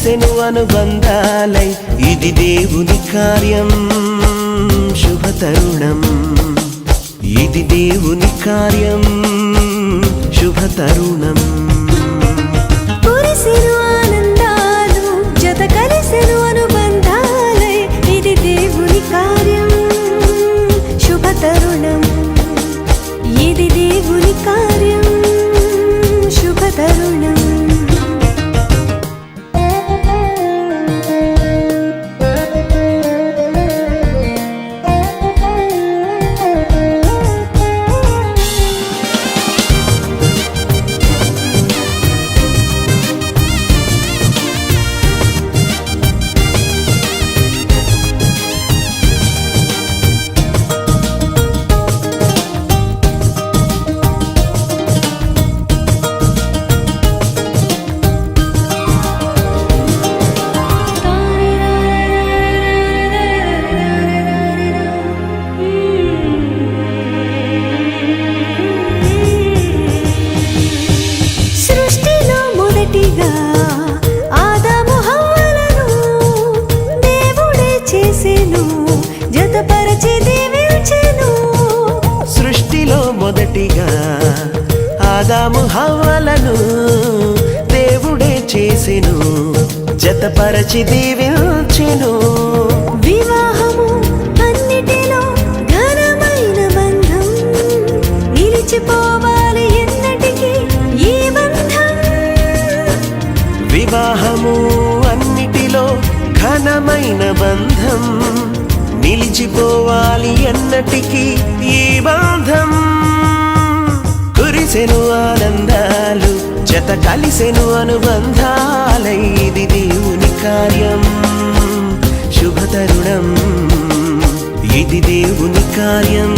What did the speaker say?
కలిసెను అనుబంధాలై ఇది దేవుని కార్యం శుభ తరుణం ఇది దేవుని కార్యం శుభ తరుణం కురిసెను ఆనందాలు జత కలిసెను అనుబంధాలై ఇది దేవుని కార్యం శుభ తరుణం ఇది దేవుని కార్యం శుభ తరుణం సృష్టిలో మొదటిగా ఆదాము హవ్వలను దేవుడే చేసెను జతపరచి దీవించెను వివాహము అన్నిటిలో ఘనమైన బంధం నిలిచిపోవాలి ఎన్నటికీ ఈ బంధం వివాహము అన్నిటిలో ఘనమైన బంధం నిలిచిపోవాలి ఎన్నటికీ ఈ బంధం కురిసెను ఆనందాలు జత కలిసెను అనుబంధాలై ఇది దేవుని కార్యం శుభ తరుణం ఇది దేవుని కార్యం